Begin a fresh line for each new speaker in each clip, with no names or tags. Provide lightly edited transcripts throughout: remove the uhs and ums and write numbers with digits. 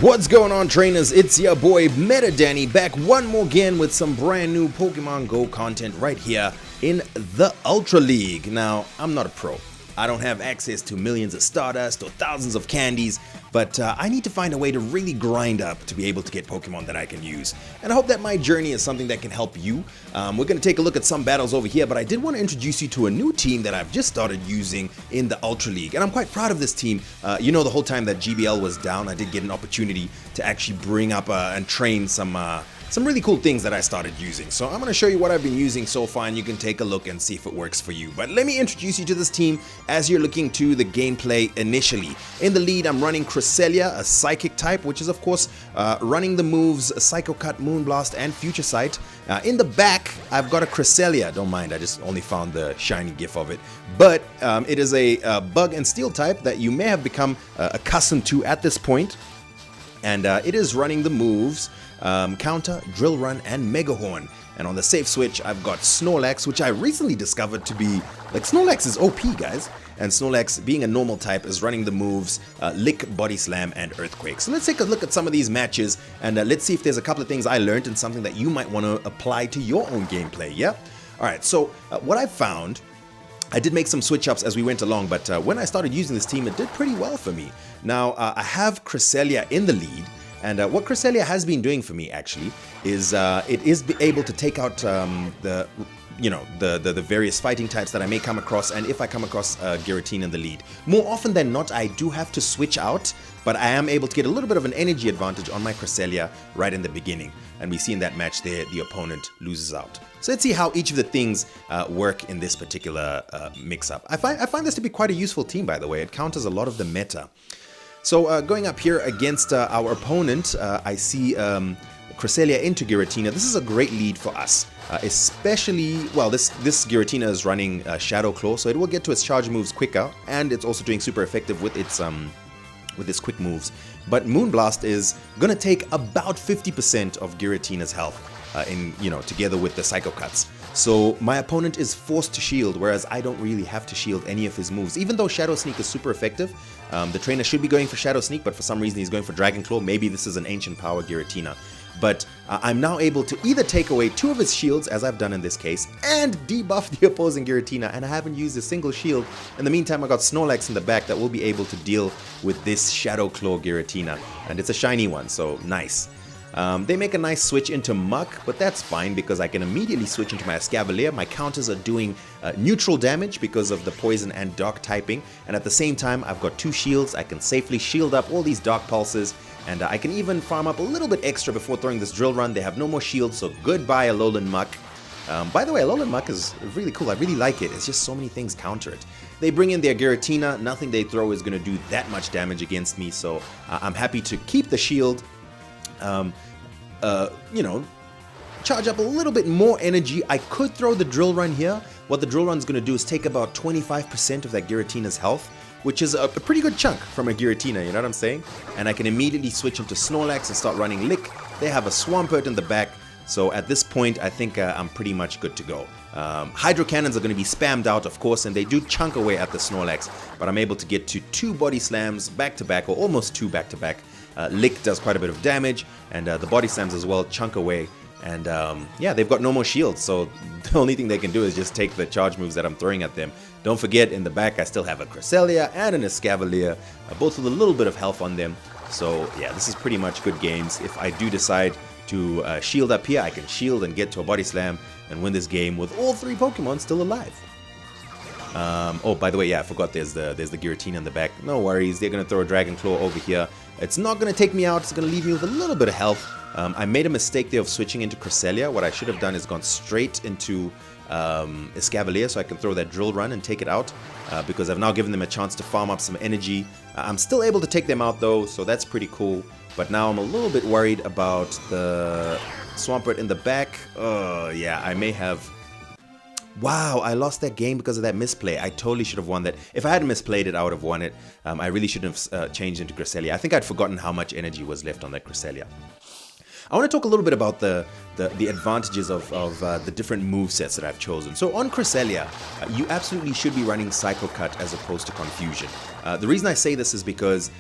What's going on, trainers? It's your boy Meta Danny back one more again with some brand new Pokemon Go content right here in the Ultra League. Now, I'm not a pro. I don't have access to millions of Stardust or thousands of candies, but I need to find a way to really grind up to be able to get Pokemon that I can use. And I hope that my journey is something that can help you. We're going to take a look at some battles over here, but I did want to introduce you to a new team that I've just started using in the Ultra League. And I'm quite proud of this team. You know, the whole time that GBL was down, I did get an opportunity to actually bring up and train some really cool things that I started using. So I'm going to show you what I've been using so far, and you can take a look and see if it works for you. But let me introduce you to this team as you're looking to the gameplay initially. In the lead, I'm running Cresselia, a Psychic type, which is of course running the moves Psycho Cut, Moonblast, and Future Sight. In the back, I've got a Cresselia. Don't mind, I just only found the shiny gif of it. But it is a Bug and Steel type that you may have become accustomed to at this point. And it is running the moves Counter, Drill Run, and Mega Horn. And on the safe switch, I've got Snorlax, which I recently discovered to be, like, Snorlax is OP, guys. And Snorlax, being a normal type, is running the moves Lick, Body Slam, and Earthquake. So let's take a look at some of these matches, and let's see if there's a couple of things I learned and something that you might want to apply to your own gameplay, yeah? Alright, so what I found, I did make some switch ups as we went along, but when I started using this team, it did pretty well for me. Now, I have Cresselia in the lead, and what Cresselia has been doing for me actually is it is able to take out the various fighting types that I may come across, and if I come across Giratina in the lead. More often than not, I do have to switch out, but I am able to get a little bit of an energy advantage on my Cresselia right in the beginning. And we see in that match there, the opponent loses out. So let's see how each of the things work in this particular mix-up. I find this to be quite a useful team, by the way. It counters a lot of the meta. So going up here against our opponent, I see Cresselia into Giratina. This is a great lead for us, especially, well, this Giratina is running Shadow Claw, so it will get to its charge moves quicker, and it's also doing super effective with its quick moves. But Moonblast is going to take about 50% of Giratina's health together with the Psycho Cuts. So my opponent is forced to shield, whereas I don't really have to shield any of his moves. Even though Shadow Sneak is super effective, the trainer should be going for Shadow Sneak, but for some reason he's going for Dragon Claw. Maybe this is an Ancient Power Giratina. But I'm now able to either take away 2 of his shields, as I've done in this case, and debuff the opposing Giratina, and I haven't used a single shield. In the meantime, I got Snorlax in the back that will be able to deal with this Shadow Claw Giratina, and it's a shiny one, so nice. They make a nice switch into Muck, but that's fine because I can immediately switch into my Escavalier. My counters are doing neutral damage because of the poison and dark typing, and at the same time I've got 2 shields. I can safely shield up all these dark pulses, and I can even farm up a little bit extra before throwing this Drill Run. They have no more shields, so goodbye Alolan Muck. By the way, Alolan Muck is really cool. I really like it. It's just so many things counter it. They bring in their Giratina. Nothing they throw is going to do that much damage against me, so I'm happy to keep the shield. Charge up a little bit more energy. I could throw the Drill Run here. What the Drill Run is going to do is take about 25% of that Giratina's health, which is a pretty good chunk from a Giratina, you know what I'm saying? And I can immediately switch into Snorlax and start running Lick. They have a Swampert in the back, so at this point I think I'm pretty much good to go. Hydro Cannons are going to be spammed out, of course, and they do chunk away at the Snorlax, but I'm able to get to 2 Body Slams back-to-back, or almost 2 back-to-back. Lick does quite a bit of damage, and the Body Slams as well chunk away. And yeah, they've got no more shields, so the only thing they can do is just take the charge moves that I'm throwing at them. Don't forget, in the back I still have a Cresselia and an Escavalier, both with a little bit of health on them. So yeah, this is pretty much good games. If I do decide to shield up here, I can shield and get to a Body Slam and win this game with all 3 Pokemon still alive. Oh, by the way, yeah, I forgot there's the Giratina in the back. No worries, they're going to throw a Dragon Claw over here. It's not going to take me out, it's going to leave me with a little bit of health. I made a mistake there of switching into Cresselia. What I should have done is gone straight into Escavalier so I can throw that Drill Run and take it out, because I've now given them a chance to farm up some energy. I'm still able to take them out though, so that's pretty cool. But now I'm a little bit worried about the Swampert in the back. Yeah, I may have... Wow, I lost that game because of that misplay. I totally should have won that. If I hadn't misplayed it, I would have won it. I really shouldn't have changed into Cresselia. I think I'd forgotten how much energy was left on that Cresselia. I want to talk a little bit about the advantages of the different move sets that I've chosen. So on Cresselia, you absolutely should be running Psycho Cut as opposed to Confusion. The reason I say this is because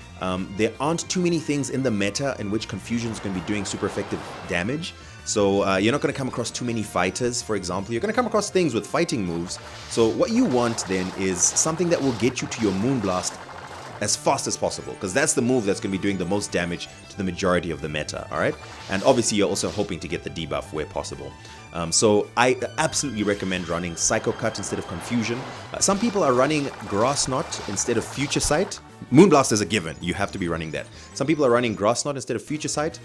there aren't too many things in the meta in which Confusion is going to be doing super effective damage. So you're not going to come across too many fighters, for example. You're going to come across things with fighting moves. So what you want then is something that will get you to your Moonblast as fast as possible, because that's the move that's going to be doing the most damage to the majority of the meta, alright? And obviously you're also hoping to get the debuff where possible. So I absolutely recommend running Psycho Cut instead of Confusion. Some people are running Grass Knot instead of Future Sight. Moonblast is a given, you have to be running that. Some people are running Grass Knot instead of Future Sight.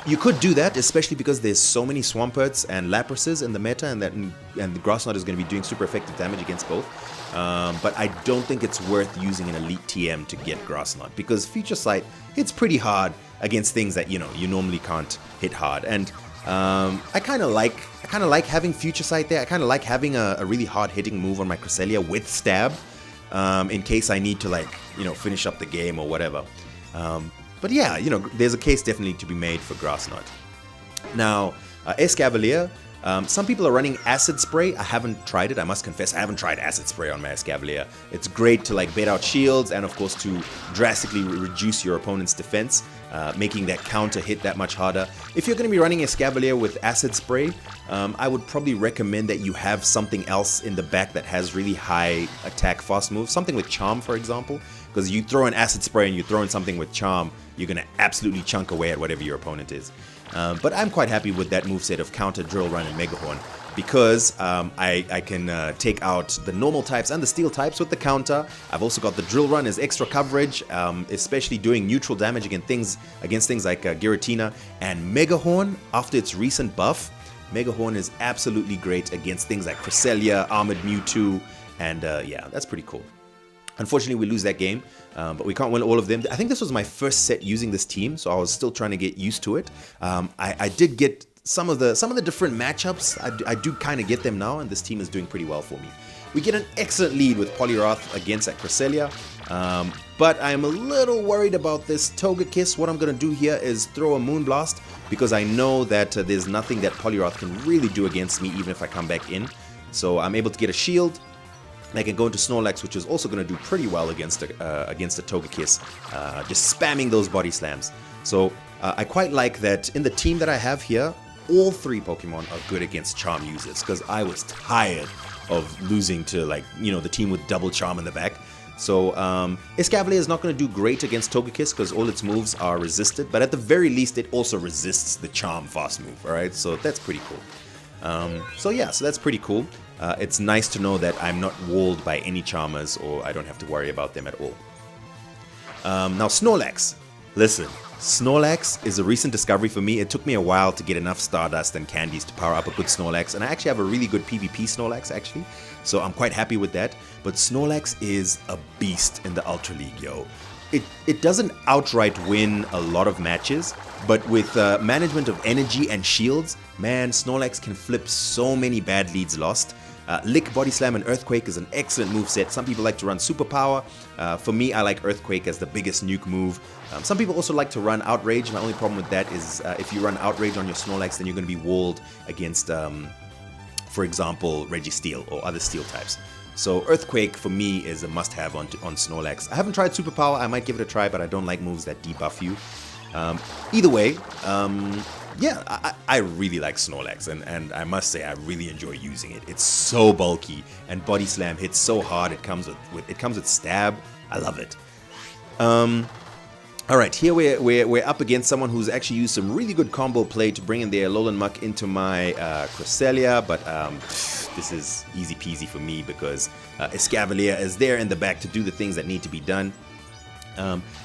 You could do that, especially because there's so many Swamperts and Laprases in the meta, and the Grass Knot is going to be doing super effective damage against both. But I don't think it's worth using an Elite TM to get Grass Knot, because Future Sight hits pretty hard against things that you normally can't hit hard. And I kind of like having Future Sight there. I kind of like having a really hard hitting move on my Cresselia with Stab, in case I need to finish up the game or whatever. But yeah, there's a case definitely to be made for Grass Knot. Now, Escavalier, some people are running Acid Spray. I haven't tried it, I must confess. I haven't tried Acid Spray on my Escavalier. It's great to bait out shields and of course to drastically reduce your opponent's defense, making that counter hit that much harder. If you're going to be running Escavalier with Acid Spray, I would probably recommend that you have something else in the back that has really high attack fast moves. Something with Charm, for example. Because you throw an Acid Spray and you throw in something with Charm, you're going to absolutely chunk away at whatever your opponent is. But I'm quite happy with that moveset of Counter, Drill Run, and Mega Horn, because I can take out the normal types and the steel types with the counter. I've also got the Drill Run as extra coverage, especially doing neutral damage against things like Giratina. And Mega Horn, after its recent buff, Mega Horn is absolutely great against things like Cresselia, Armored Mewtwo, and yeah, that's pretty cool. Unfortunately, we lose that game, but we can't win all of them. I think this was my first set using this team, so I was still trying to get used to it. I did get some of the different matchups. I do kind of get them now, and this team is doing pretty well for me. We get an excellent lead with Poliwrath against that Cresselia, but I'm a little worried about this Togekiss. What I'm going to do here is throw a Moonblast, because I know that there's nothing that Poliwrath can really do against me, even if I come back in. So I'm able to get a shield. I can go into Snorlax, which is also going to do pretty well against a Togekiss, just spamming those body slams. So I quite like that in the team that I have here, all three Pokemon are good against Charm users, because I was tired of losing to the team with double Charm in the back. So Escavalier is not going to do great against Togekiss because all its moves are resisted, but at the very least it also resists the Charm fast move, alright? So that's pretty cool. So that's pretty cool. It's nice to know that I'm not walled by any Charmers, or I don't have to worry about them at all. Now Snorlax. Listen, Snorlax is a recent discovery for me. It took me a while to get enough Stardust and candies to power up a good Snorlax, and I actually have a really good PvP Snorlax actually, so I'm quite happy with that. But Snorlax is a beast in the Ultra League, yo. It doesn't outright win a lot of matches, but with management of energy and shields, man, Snorlax can flip so many bad leads lost. Lick, Body Slam, and Earthquake is an excellent moveset. Some people like to run Superpower. For me, I like Earthquake as the biggest nuke move. Some people also like to run Outrage. My only problem with that is if you run Outrage on your Snorlax, then you're going to be walled against, for example, Registeel or other Steel types. So Earthquake for me is a must-have on Snorlax. I haven't tried Superpower. I might give it a try, but I don't like moves that debuff you. Either way, yeah, I really like Snorlax, and I must say I really enjoy using it. It's so bulky, and Body Slam hits so hard. It comes with Stab. I love it. All right, here we're up against someone who's actually used some really good combo play to bring in their Alolan Muck into my Cresselia, but this is easy peasy for me because Escavalier is there in the back to do the things that need to be done.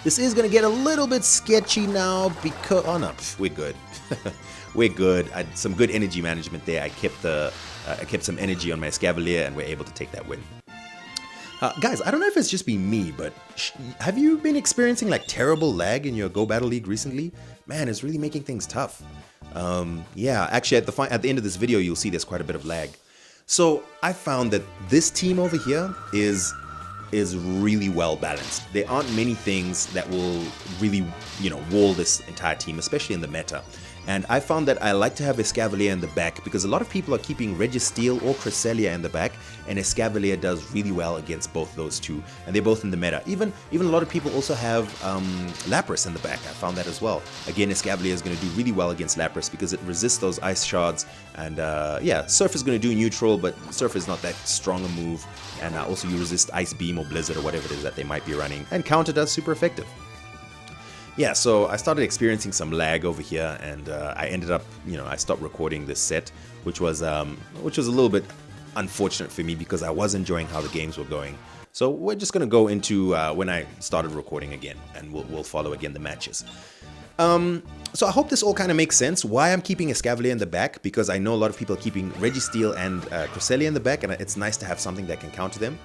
This is going to get a little bit sketchy now because... Oh no, we're good. We're good. Some good energy management there. I kept some energy on my Escavalier and we're able to take that win. Guys, I don't know if it's just been me, but have you been experiencing like terrible lag in your Go Battle League recently? Man, it's really making things tough. Yeah, actually at the end of this video, you'll see there's quite a bit of lag. So I found that this team over here is is really well balanced. There aren't many things that will really, wall this entire team, especially in the meta. And I found that I like to have Escavalier in the back because a lot of people are keeping Registeel or Cresselia in the back, and Escavalier does really well against both those two, and they're both in the meta. Even a lot of people also have Lapras in the back. I found that as well. Again, Escavalier is going to do really well against Lapras because it resists those ice shards, and yeah, Surf is going to do neutral, but Surf is not that strong a move, and also you resist Ice Beam or Blizzard or whatever it is that they might be running, and Counter does super effective. Yeah, so I started experiencing some lag over here, and I ended up, I stopped recording this set, which was a little bit unfortunate for me because I was enjoying how the games were going. So we're just gonna go into when I started recording again, and we'll follow again the matches. So I hope this all kind of makes sense. Why I'm keeping Escavalier in the back, because I know a lot of people are keeping Registeel and Cresselia in the back, and it's nice to have something that can counter them.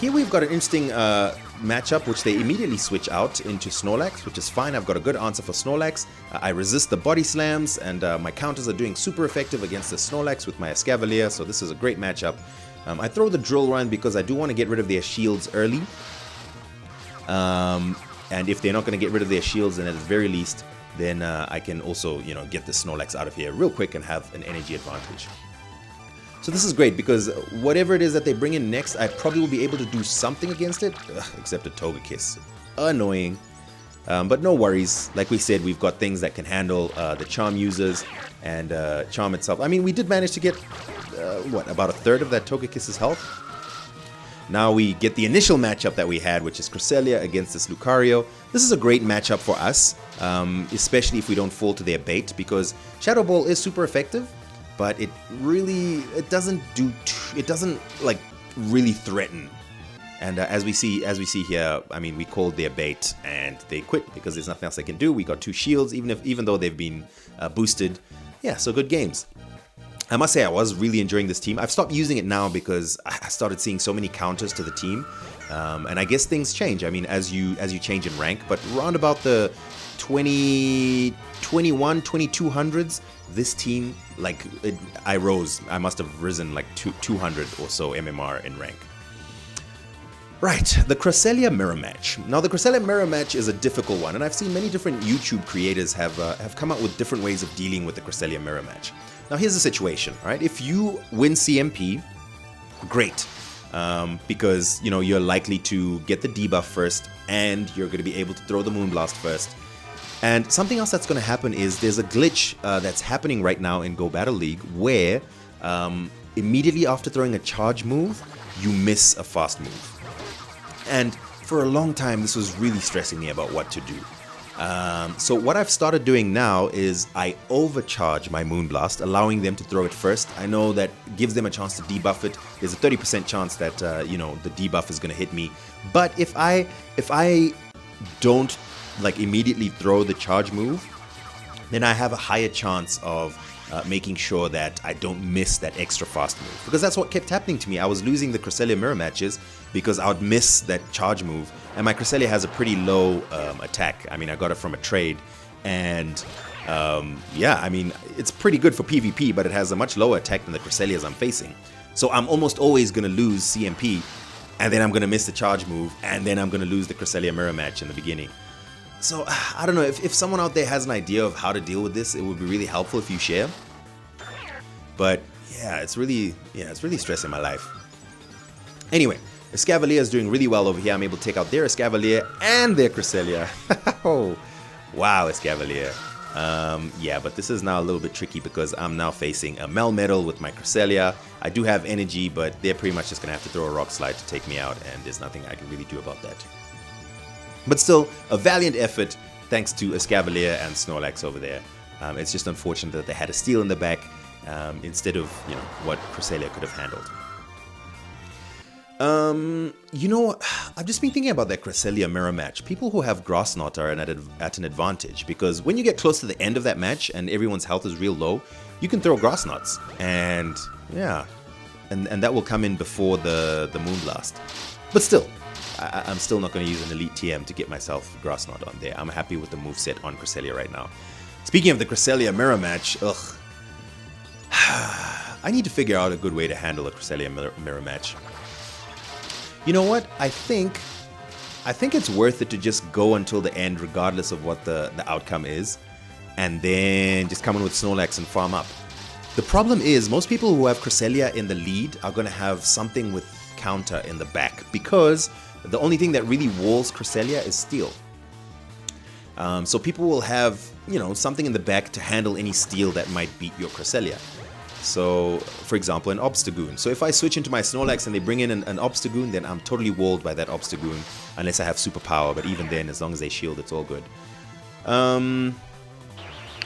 Here we've got an interesting matchup, which they immediately switch out into Snorlax, which is fine. I've got a good answer for Snorlax. I resist the body slams, and my counters are doing super effective against the Snorlax with my Escavalier, so this is a great matchup. I throw the Drill Run because I do want to get rid of their shields early. And if they're not going to get rid of their shields, then at the very least, then I can also, get the Snorlax out of here real quick and have an energy advantage. So this is great because whatever it is that they bring in next, I probably will be able to do something against it, except a Togekiss. Annoying. But no worries. Like we said, we've got things that can handle the Charm users and Charm itself. I mean, we did manage to get, about a third of that Togekiss's health. Now we get the initial matchup that we had, which is Cresselia against this Lucario. This is a great matchup for us, especially if we don't fall to their bait, because Shadow Ball is super effective. But it doesn't like really threaten. And as we see here, I mean, we called their bait and they quit because there's nothing else they can do. We got 2 shields, even though they've been boosted. Yeah, so good games. I must say I was really enjoying this team. I've stopped using it now because I started seeing so many counters to the team, and I guess things change. I mean, as you change in rank, but around about the 2200s. This team, I must have risen like 200 or so MMR in rank. Right, the Cresselia mirror match. Now the Cresselia mirror match is a difficult one, and I've seen many different YouTube creators have come up with different ways of dealing with the Cresselia mirror match. Now here's the situation, right? If you win CMP, great, because you're likely to get the debuff first, and you're going to be able to throw the Moonblast first. And something else that's going to happen is there's a glitch that's happening right now in Go Battle League where immediately after throwing a charge move, you miss a fast move. And for a long time, this was really stressing me about what to do. So what I've started doing now is I overcharge my Moonblast, allowing them to throw it first. I know that gives them a chance to debuff it. There's a 30% chance that, the debuff is going to hit me. But if I don't immediately throw the charge move, then I have a higher chance of making sure that I don't miss that extra fast move, because that's what kept happening to me. I was losing the Cresselia mirror matches because I would miss that charge move, and my Cresselia has a pretty low attack. I mean, I got it from a trade, and yeah, I mean, it's pretty good for PvP, but it has a much lower attack than the Cresselias I'm facing. So I'm almost always going to lose CMP, and then I'm going to miss the charge move, and then I'm going to lose the Cresselia mirror match in the beginning. So, I don't know, if someone out there has an idea of how to deal with this, it would be really helpful if you share. But, yeah, it's really stressing my life. Anyway, Escavalier is doing really well over here. I'm able to take out their Escavalier and their Cresselia. Oh, wow, Escavalier. Yeah, but this is now a little bit tricky because I'm now facing a Melmetal with my Cresselia. I do have energy, but they're pretty much just going to have to throw a Rock Slide to take me out, and there's nothing I can really do about that. But still, a valiant effort thanks to Escavalier and Snorlax over there. It's just unfortunate that they had a steal in the back instead of, what Cresselia could have handled. I've just been thinking about that Cresselia mirror match. People who have Grass Knot are at an advantage, because when you get close to the end of that match and everyone's health is real low, you can throw Grass Knots, and yeah, and that will come in before the Moonblast. But still, I'm still not going to use an Elite TM to get myself Grass Knot on there. I'm happy with the moveset on Cresselia right now. Speaking of the Cresselia mirror match, I need to figure out a good way to handle a Cresselia mirror match. You know what? I think it's worth it to just go until the end, regardless of what the outcome is, and then just come in with Snorlax and farm up. The problem is, most people who have Cresselia in the lead are going to have something with counter in the back, because the only thing that really walls Cresselia is steel. So people will have, you know, something in the back to handle any steel that might beat your Cresselia. So, for example, an Obstagoon. So if I switch into my Snorlax and they bring in an Obstagoon, then I'm totally walled by that Obstagoon, unless I have superpower. But even then, as long as they shield, it's all good.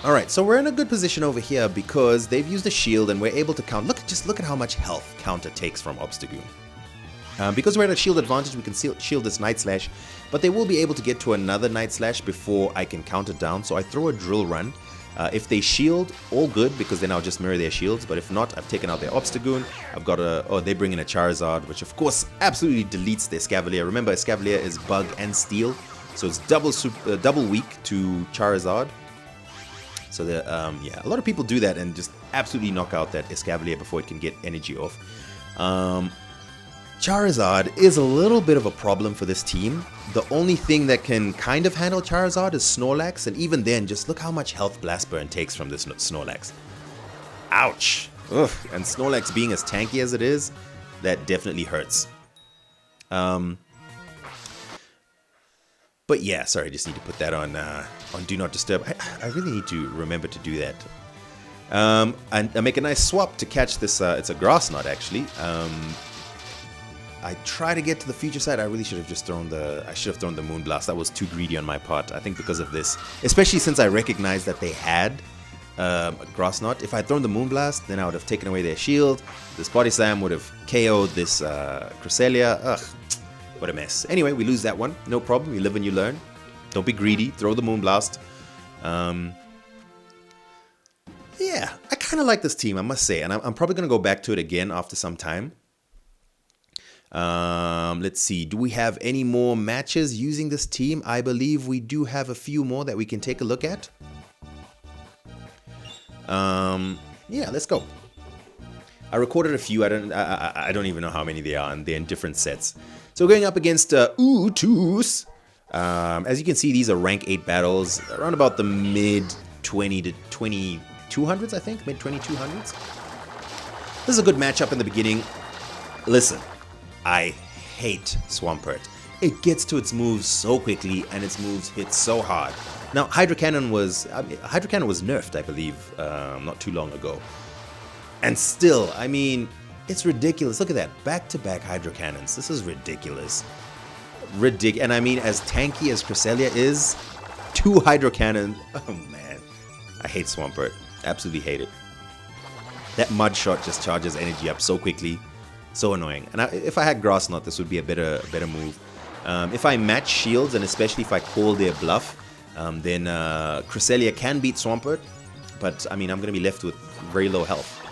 Alright, so we're in a good position over here because they've used a shield and we're able to count. Just look at how much health counter takes from Obstagoon. Because we're at a shield advantage, we can shield this Night Slash, but they will be able to get to another Night Slash before I can count it down. So I throw a Drill Run. If they shield, all good, because then I'll just mirror their shields. But if not, I've taken out their Obstagoon. I've got they bring in a Charizard, which of course absolutely deletes the Escavalier. Remember, Escavalier is Bug and Steel, so it's double weak to Charizard. So yeah, a lot of people do that and just absolutely knock out that Escavalier before it can get energy off. Charizard is a little bit of a problem for this team. The only thing that can kind of handle Charizard is Snorlax, and even then, just look how much health Blast Burn takes from this Snorlax. Ouch! Ugh. And Snorlax being as tanky as it is, that definitely hurts. But yeah, sorry, I just need to put that on Do Not Disturb. I really need to remember to do that. And I make a nice swap to catch this. It's a Grass Knot, actually. I try to get to the future side. I really should have just thrown the Moonblast. That was too greedy on my part. I think because of this, especially since I recognized that they had a Grass Knot. If I'd thrown the Moonblast, then I would have taken away their shield. This Body Slam would have KO'd this Cresselia. Ugh, what a mess. Anyway, we lose that one. No problem. You live and you learn. Don't be greedy. Throw the Moonblast. Yeah, I kind of like this team, I must say, and I'm probably going to go back to it again after some time. Let's see, do we have any more matches using this team? I believe we do have a few more that we can take a look at. Yeah, let's go. I recorded a few. I don't even know how many they are, and they're in different sets. So we're going up against Ootus. As you can see, these are rank 8 battles, around about the mid 20 to 2200s, I think, mid 2200s. This is a good matchup in the beginning. Listen, I hate Swampert. It gets to its moves so quickly, and its moves hit so hard. Now, Hydro Cannon was nerfed, I believe, not too long ago. And still, I mean, it's ridiculous. Look at that, back-to-back Hydro Cannons. This is ridiculous. And I mean, as tanky as Cresselia is, 2 Hydro Cannon. Oh man, I hate Swampert. Absolutely hate it. That Mud Shot just charges energy up so quickly. So annoying. And if I had Grass Knot, this would be a better move. If I match shields, and especially if I call their bluff, then Cresselia can beat Swampert. But I mean, I'm going to be left with very low health.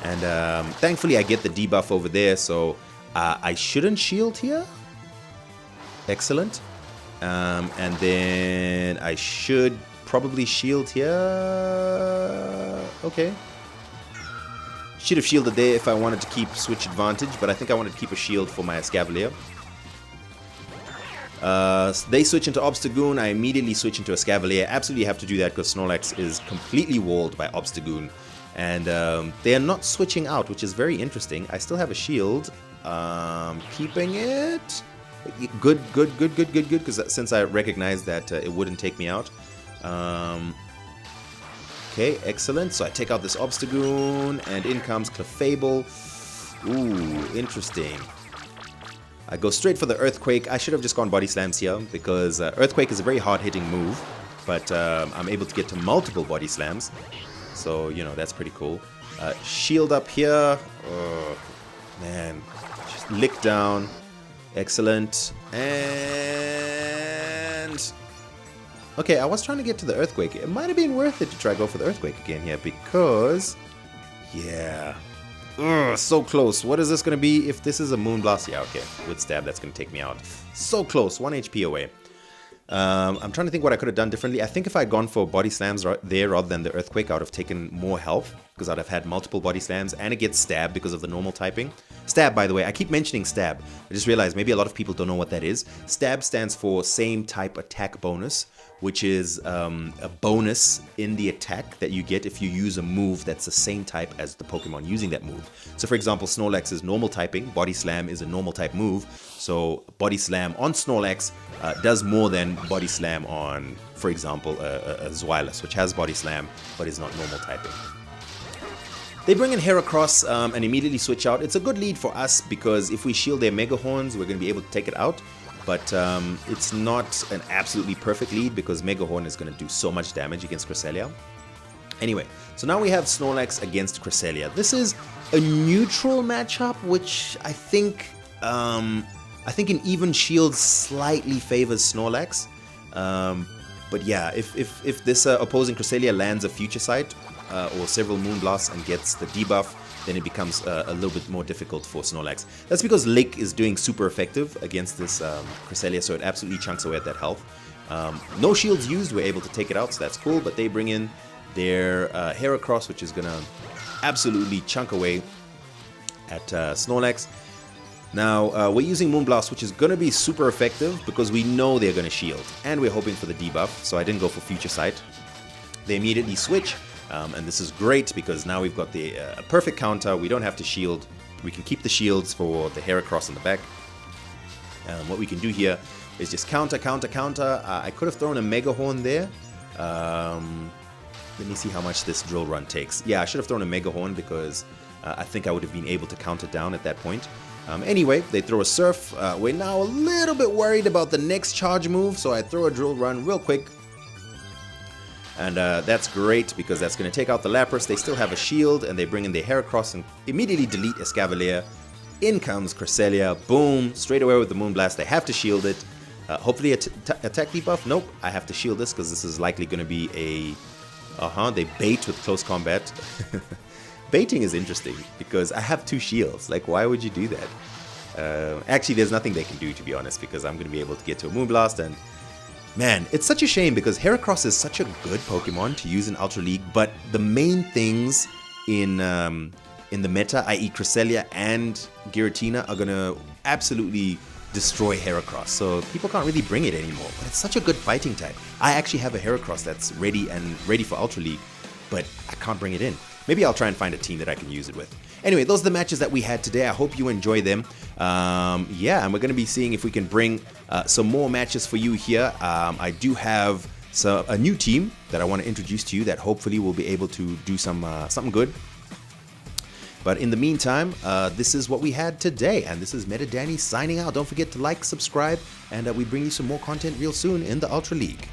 And thankfully, I get the debuff over there, so I shouldn't shield here. Excellent. And then I should probably shield here. Okay. Should have shielded there if I wanted to keep switch advantage, but I think I wanted to keep a shield for my Escavalier. They switch into Obstagoon, I immediately switch into Escavalier. Absolutely have to do that because Snorlax is completely walled by Obstagoon. And they are not switching out, which is very interesting. I still have a shield. Keeping it. Good, because since I recognized that it wouldn't take me out. Okay, excellent. So I take out this Obstagoon, and in comes Clefable. Ooh, interesting. I go straight for the Earthquake. I should have just gone Body Slams here, because Earthquake is a very hard-hitting move, but I'm able to get to multiple Body Slams. So, you know, that's pretty cool. Shield up here. Oh, man. Just lick down. Excellent. And... okay, I was trying to get to the Earthquake. It might have been worth it to try to go for the Earthquake again here, because... yeah. Ugh, so close. What is this going to be if this is a Moonblast? Yeah, okay. With Stab, that's going to take me out. So close. 1 HP away. I'm trying to think what I could have done differently. I think if I had gone for Body Slams there rather than the Earthquake, I would have taken more health. because I'd have had multiple body slams, and it gets stab because of the normal typing. Stab, by the way, I keep mentioning stab. I just realized maybe a lot of people don't know what that is. Stab stands for same type attack bonus, which is a bonus in the attack that you get if you use a move that's the same type as the Pokemon using that move. So for example, Snorlax is normal typing, Body Slam is a normal type move, so Body Slam on Snorlax does more than Body Slam on, for example, a Zweilous, which has Body Slam but is not normal typing. They bring in Heracross and immediately switch out. It's a good lead for us because if we shield their Mega Horns, we're going to be able to take it out. But it's not an absolutely perfect lead because Mega Horn is going to do so much damage against Cresselia. Anyway, so now we have Snorlax against Cresselia. This is a neutral matchup, which I think in even shield slightly favors Snorlax. But yeah, if this opposing Cresselia lands a Future Sight or several Moonblasts and gets the debuff, then it becomes a little bit more difficult for Snorlax. That's because Lick is doing super effective against this Cresselia, so it absolutely chunks away at that health. No shields used, we're able to take it out, so that's cool, but they bring in their Heracross, which is gonna absolutely chunk away at Snorlax. Now, we're using Moonblast, which is gonna be super effective because we know they're gonna shield, and we're hoping for the debuff, so I didn't go for Future Sight. They immediately switch. And this is great because now we've got the perfect counter. We don't have to shield. We can keep the shields for the Heracross in the back. What we can do here is just counter, counter, counter. I could have thrown a Mega Horn there. Let me see how much this drill run takes. Yeah, I should have thrown a Mega Horn because I think I would have been able to counter down at that point. Anyway, they throw a Surf. We're now a little bit worried about the next charge move, so I throw a drill run real quick. And that's great because that's going to take out the Lapras. They still have a shield, and they bring in the Heracross and immediately delete Escavalier. In comes Cresselia. Boom. Straight away with the Moonblast. They have to shield it. Hopefully attack debuff. Nope. I have to shield this because this is likely going to be a... They bait with close combat. Baiting is interesting because I have 2 shields. Like, why would you do that? Actually, there's nothing they can do, to be honest, because I'm going to be able to get to a Moonblast and... Man, it's such a shame because Heracross is such a good Pokemon to use in Ultra League, but the main things in the meta, i.e. Cresselia and Giratina, are going to absolutely destroy Heracross. So people can't really bring it anymore, but it's such a good fighting type. I actually have a Heracross that's ready for Ultra League, but I can't bring it in. Maybe I'll try and find a team that I can use it with. Anyway, those are the matches that we had today. I hope you enjoy them. Yeah, and we're going to be seeing if we can bring some more matches for you here. I do have a new team that I want to introduce to you that hopefully will be able to do something good. But in the meantime, this is what we had today. And this is Meta Danny signing out. Don't forget to like, subscribe, and we bring you some more content real soon in the Ultra League.